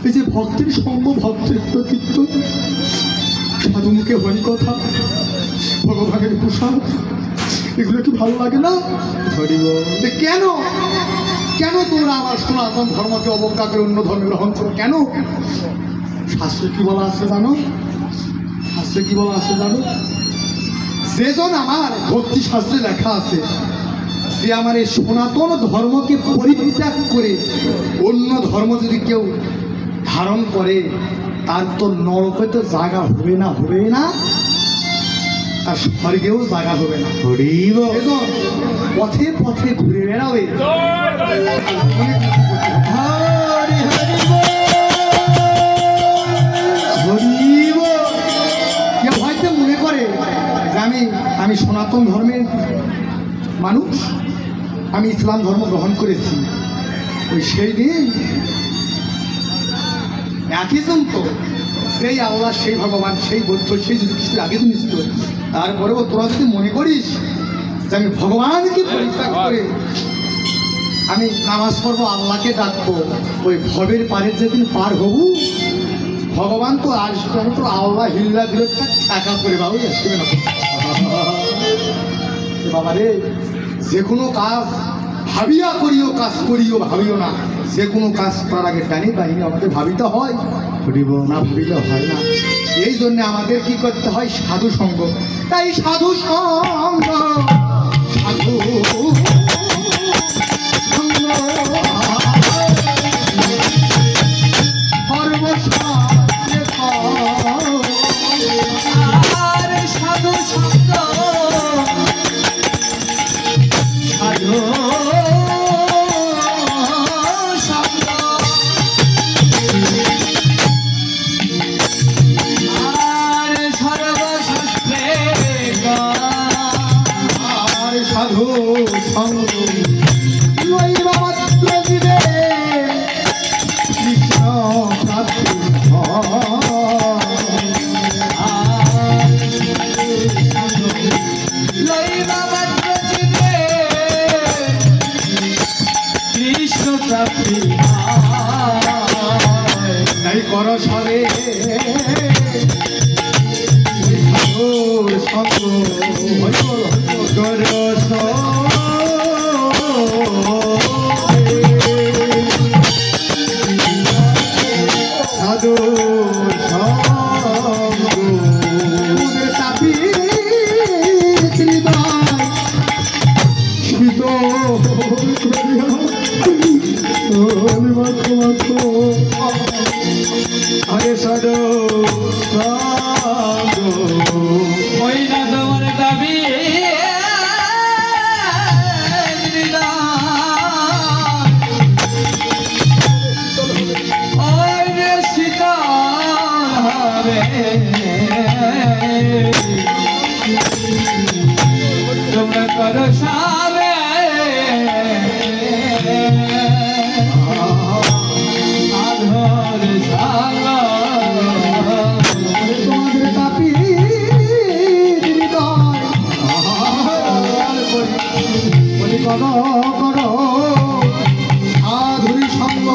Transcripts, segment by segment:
এই যে ভক্তের সঙ্গ, ভক্তের প্রকৃত সাধুমুখে হরি কথা, ভগবানের প্রসাদ, এগুলো কি ভালো লাগে না? কেন কেন তোমরা আমার সনাতন ধর্মকে অবজ্ঞা করে অন্য ধর্ম গ্রহণ করো কেন? শাস্ত্রে কি বলা আছে জানো? শাস্ত্রে কি বলা আছে জানো? যেজন আমার ভক্তি শাস্ত্রে লেখা আছে, যে আমার এই সনাতন ধর্মকে পরিত্যাগ করে অন্য ধর্ম যদি কেউ ধারণ করে, তার তো নরকে তো জায়গা হবে না, হবে না, আর স্বর্গেও জায়গা হবে না। পথে পথে ঘুরে বেড়াবে। কেউ হয়তো মনে করে যে আমি সনাতন ধর্মের মানুষ, আমি ইসলাম ধর্ম গ্রহণ করেছি। ওই সেই দিন একই জন তো, সেই আল্লাহ, সেই ভগবান, সেই বৌদ্ধ, সেই যীশু খ্রিস্ট একই জন ছিল। তারপরেও তোরা যদি মনে করিস যে আমি ভগবানকে পরিত্যাগ করে আমি নামাজ পড়বো, আল্লাহকে ডাকবো, ওই ভবের পারে যেদিন পার হবু, ভগবান তো আসবে, তো আল্লাহ হিল্লা দিলে টাকা করে বাবু আসবে না। বাবা রে, যে কোনো কাজ ভাবিয়া করিও, কাজ করিও ভাবিও না। যে কোনো কাজ করার আগে টানি বাহিনী আমাদের ভাবিতে হয়, ভাবিব না ভাবিলে হয় না। এই জন্যে আমাদের কি করতে হয়? সাধু সঙ্গ। তাই সাধু সঙ্গ, সাধু সাধু সঙ্গ, সাধু সাধু সঙ্গ লইবা মাত্র দিবে কৃষ্ণ প্রাপ্তি। লইবা মাত্র দিবে কৃষ্ণ প্রাপ্তি। তাই কর সবে সাধু সঙ্গ, সাধু তাপি শীত আরে সাধু ওই না তোমার দাবি তোমরা করো সাবে আধর সালা তোমাদের তাপি বলি করো করো সাধুরি সঙ্গ।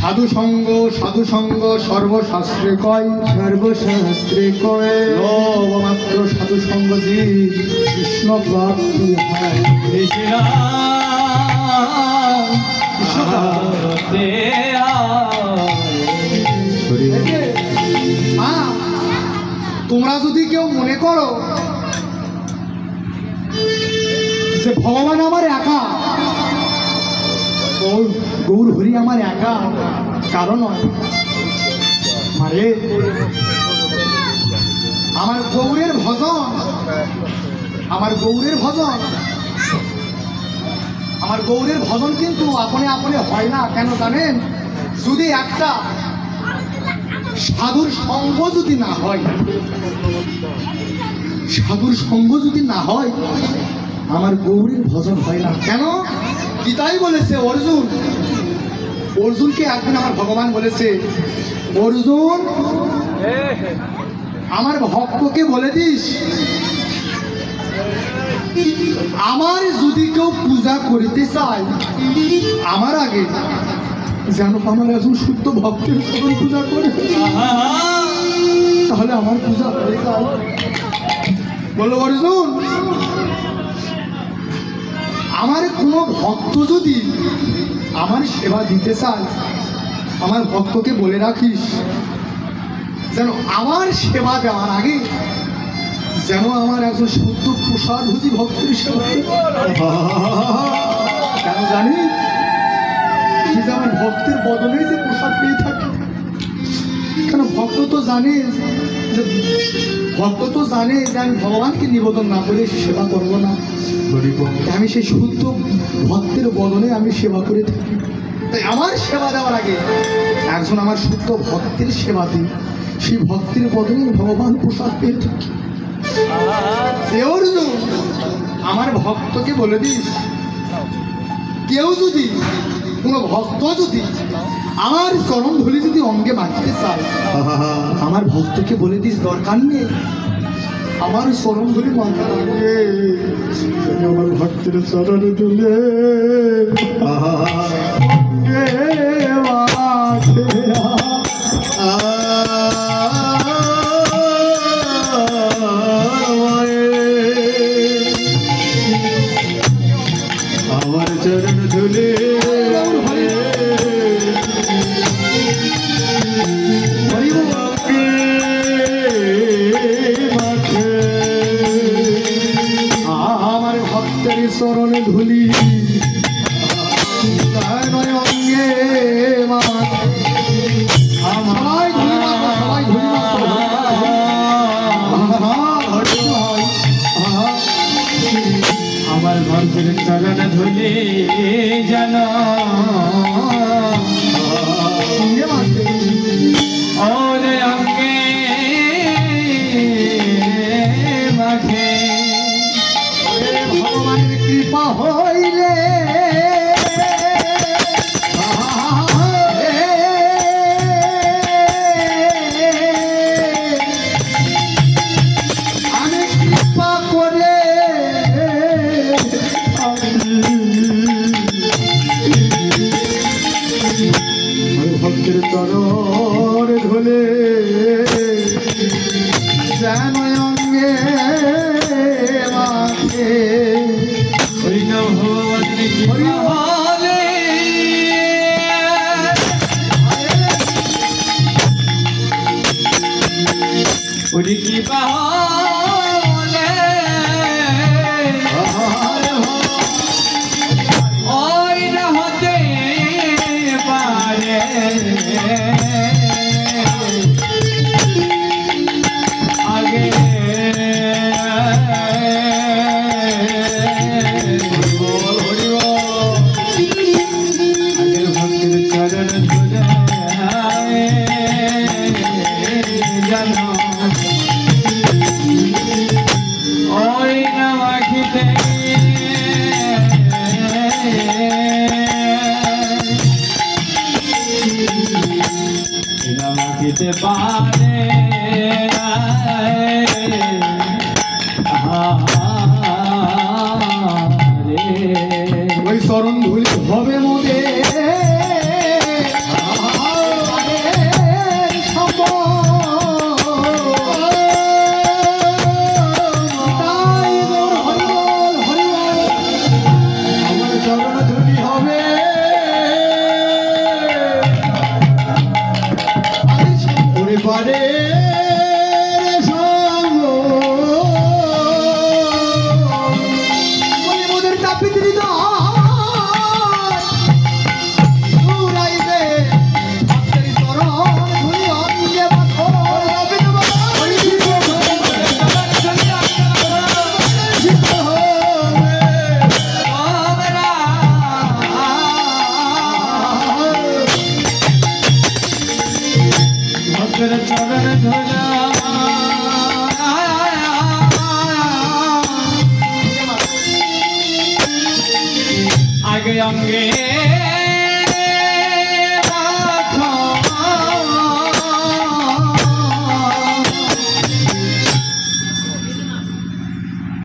সাধু সঙ্গ, সাধু সঙ্গ সর্বশাস্ত্রে কয়, সর্বশাস্ত্রে কয় মাত্র সাধু সঙ্গ যে কৃষ্ণ প্রাপ্তি হয়। তোমরা যদি কেউ মনে করো যে ভগবান আমার একা, গৌর হরি আমার একা, কারণ মানে আমার গৌরের ভজন, আমার গৌরের ভজন, আমার গৌরের ভজন কিন্তু আপনে আপনে হয় না। কেন জানেন? যদি একটা সাধুর সঙ্গ যদি না হয়, সাধুর সঙ্গ যদি না হয়, আমার গৌরীর ভজন হয় না। কেন? গীতাই বলেছে, অর্জুন, অর্জুনকে একদিন আমার ভগবান বলেছে, অর্জুন আমার ভক্তকে বলে দিস, আমার যদি কেউ পূজা করতে চায় আমার আগে যেন আমার একজন শুদ্ধ ভক্তের সকল পূজা করে, তাহলে আমার পূজা হয়ে যায়। বললো অর্জুন, আমার কোনো ভক্ত যদি আমার সেবা দিতে চায় আমার ভক্তকে বলে রাখিস যেন আমার সেবা দেওয়ার আগে যেন আমার একজন শুদ্ধ প্রসাদভোজী ভক্তের সেবা। কেন জানি? যে আমার ভক্তের বদলে যে প্রসাদ পেয়ে থাকে। কেন? ভক্ত তো জানে যে আমি ভগবানকে নিবেদন না করে সেবা করবো না, আমি সেই শুদ্ধ ভক্তের বদলে আমি সেবা করে থাকি। তাই আমার সেবা দেওয়ার আগে একজন আমার শুদ্ধ ভক্তের সেবা দিই, সেই ভক্তের বদলে ভগবান প্রসাদ পেয়ে থাকি। আমার ভক্তকে বলে দিস, কেউ যদি কোনো ভক্ত যদি আমার চরণ ধুলি যদি অঙ্গে মাখতে চায় আমার ভক্তকে বলে দিস, দরকার নেই আমার চরণ ধুলি মাখা লাগে, আমার ভক্তের চরণ ধুলে আমার চরণ ধুলে আমার ভক্তের চরণে ধুলি অঙ্গে আমার ভক্তের চরণ ধুলে যেন ওরে অঙ্গে মাখে। ভগবানের কৃপা হইলে আমি কৃপা করে ভক্তের চরণ ধুলে যেন অঙ্গে মাখে। ওরে কি বাহলে ওই না হতে পারে আগে আগের ভক্তের চরণ ধুলে জানো ওই না মাখিতে মাখিতে পারে ওই চরণ ধুলি হবে মোদে আমার চরণ ধুলি হবে পারে মোদের তাপিত তোদের চরণ ধুলা আগে অঙ্গে